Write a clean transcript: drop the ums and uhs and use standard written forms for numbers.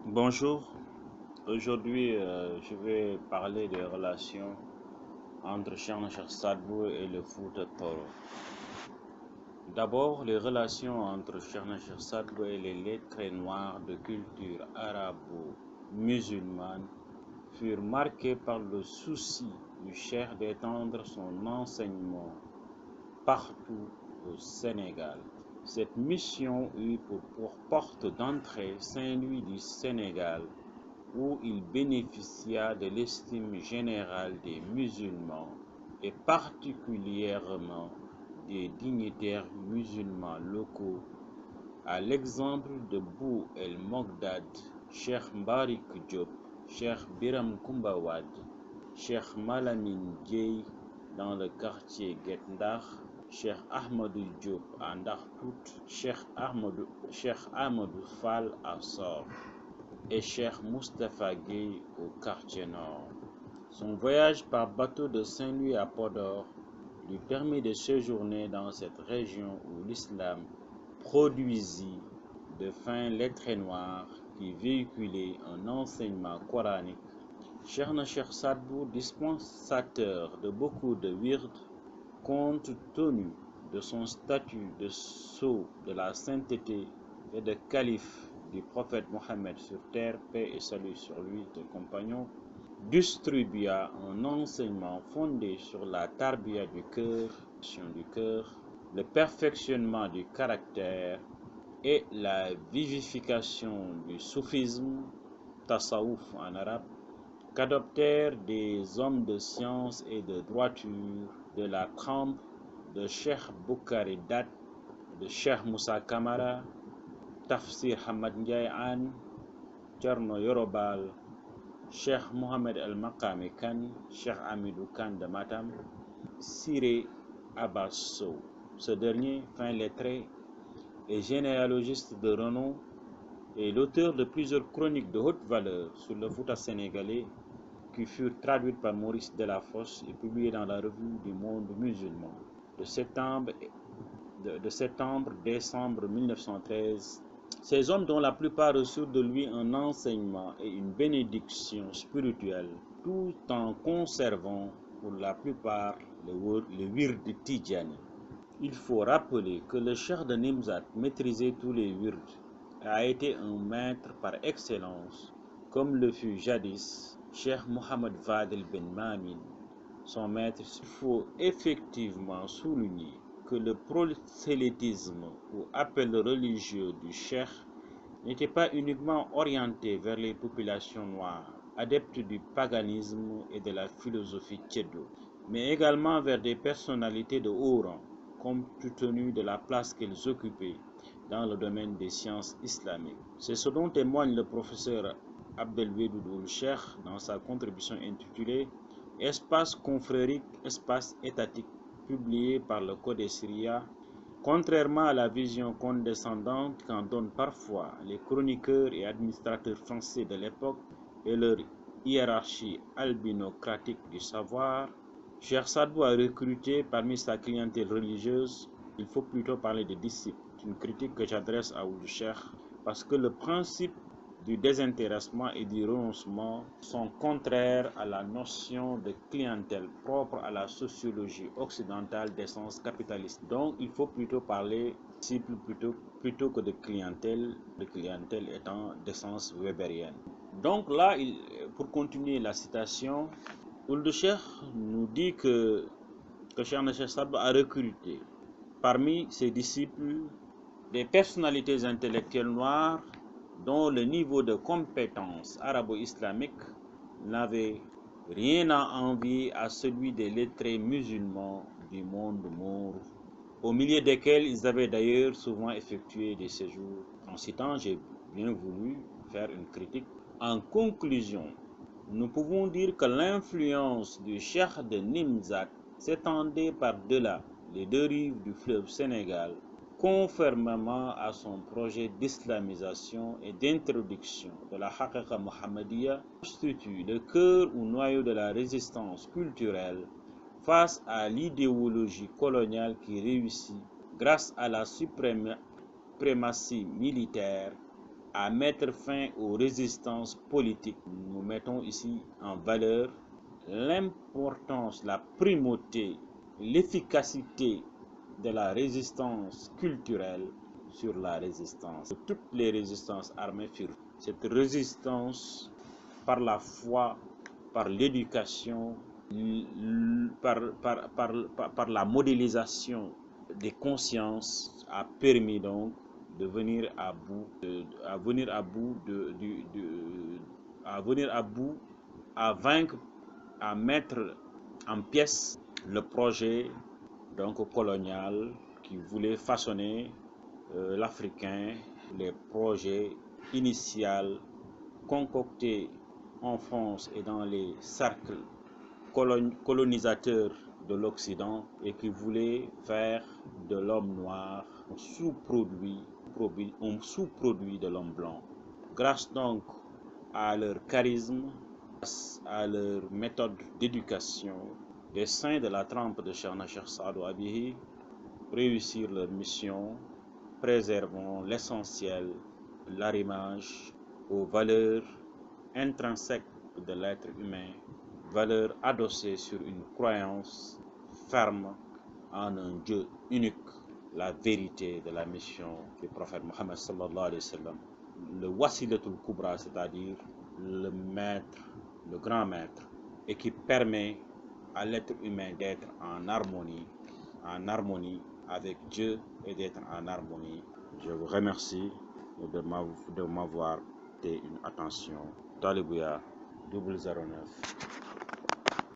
Bonjour, aujourd'hui je vais parler des relations entre Cheikhna Cheikh Sadbou et le Fouta Toro. D'abord, les relations entre Cheikhna Cheikh Sadbou et les lettrés noirs de culture arabo-musulmane furent marquées par le souci du cheikh d'étendre son enseignement partout au Sénégal. Cette mission eut pour porte d'entrée Saint-Louis du Sénégal, où il bénéficia de l'estime générale des musulmans et particulièrement des dignitaires musulmans locaux, à l'exemple de Bou El Mogdad, Cheikh Mbarik Diop, Cheikh Biram Koumba Wade, Cheikh Malamine Dieye dans le quartier Guet Ndar, Cheikh Ahmadou Diop à Ndartout, Cheikh Ahmadou Fall à Sor et Cheikh Moustapha Gueye au quartier Nord. Son voyage par bateau de Saint-Louis à Podor lui permit de séjourner dans cette région où l'islam produisit de fins lettrés noirs qui véhiculaient un enseignement coranique. Cheikhna Cheikh Sadbou, dispensateur de beaucoup de wird, compte tenu de son statut de sceau de la sainteté et de calife du prophète Mohammed sur terre, paix et salut sur lui et ses compagnons, distribua un enseignement fondé sur la tarbia du cœur, le perfectionnement du caractère et la vivification du soufisme, tasawuf en arabe, qu'adoptèrent des hommes de science et de droiture de la trempe de Cheikh Boukari Dat, de Cheikh Moussa Kamara, Tafsir Hamad Ndiaye Anne, Thierno Yorobal, Cheikh Mohamed El Makami Kane, Cheikh Amidou Kane de Matam, Siré Abbas Sow. Ce dernier, fin lettré, est généalogiste de renom et l'auteur de plusieurs chroniques de haute valeur sur le Fouta sénégalais qui furent traduites par Maurice Delafosse et publiées dans la revue du Monde musulman de septembre-décembre 1913. Ces hommes dont la plupart reçurent de lui un enseignement et une bénédiction spirituelle, tout en conservant pour la plupart le wird Tidjani. Il faut rappeler que le cheikh de Nimzat maîtrisait tous les wirds et a été un maître par excellence, comme le fut jadis Cheikh Mohamed Fadel Ben Mamin, son maître. Il faut effectivement souligner que le prosélytisme ou appel religieux du cheikh n'était pas uniquement orienté vers les populations noires, adeptes du paganisme et de la philosophie tchédo, mais également vers des personnalités de haut rang, compte tenu de la place qu'elles occupaient dans le domaine des sciences islamiques. C'est ce dont témoigne le professeur Abdelwedud Ould-Cheikh dans sa contribution intitulée Espace confrérique, espace étatique, publiée par le Codex Syria. Contrairement à la vision condescendante qu'en donnent parfois les chroniqueurs et administrateurs français de l'époque et leur hiérarchie albinocratique du savoir, Cheikh Sadbou a recruté parmi sa clientèle religieuse, il faut plutôt parler de disciples. C'est une critique que j'adresse à Ould-Cheikh parce que le principe du désintéressement et du renoncement sont contraires à la notion de clientèle propre à la sociologie occidentale d'essence capitaliste. Donc il faut plutôt parler de disciples plutôt que de clientèle étant d'essence weberienne. Donc là, pour continuer la citation, Ould-Cheikh nous dit que Cheikhna Cheikh Sadbou a recruté parmi ses disciples des personnalités intellectuelles noires dont le niveau de compétence arabo-islamique n'avait rien à envier à celui des lettrés musulmans du monde maure, au milieu desquels ils avaient d'ailleurs souvent effectué des séjours. En citant, j'ai bien voulu faire une critique. En conclusion, nous pouvons dire que l'influence du cheikh de Nimzat s'étendait par-delà les deux rives du fleuve Sénégal, conformément à son projet d'islamisation et d'introduction de la Haqiqa Muhammadiyya, constitue le cœur ou noyau de la résistance culturelle face à l'idéologie coloniale qui réussit grâce à la suprématie militaire à mettre fin aux résistances politiques. Nous mettons ici en valeur l'importance, la primauté, l'efficacité de la résistance culturelle sur la résistance. Toutes les résistances armées furent. Cette résistance par la foi, par l'éducation, par la modélisation des consciences a permis donc de venir à bout, à vaincre, à mettre en pièces le projet donc colonial qui voulait façonner l'Africain, les projets initiaux concoctés en France et dans les cercles colonisateurs de l'Occident et qui voulaient faire de l'homme noir un sous-produit de l'homme blanc. Grâce donc à leur charisme, grâce à leur méthode d'éducation, les saints de la trempe de Cheikhna Cheikh Saadou Abihi réussirent leur mission, préservant l'essentiel, l'arrimage aux valeurs intrinsèques de l'être humain, valeurs adossées sur une croyance ferme en un Dieu unique, la vérité de la mission du prophète Mohammed sallallahu alayhi wa sallam, le wasilatul kubra, c'est-à-dire le maître, le grand maître, et qui permet à l'être humain d'être en harmonie avec Dieu et d'être en harmonie. Je vous remercie de m'avoir prêté une attention. Talibouya 009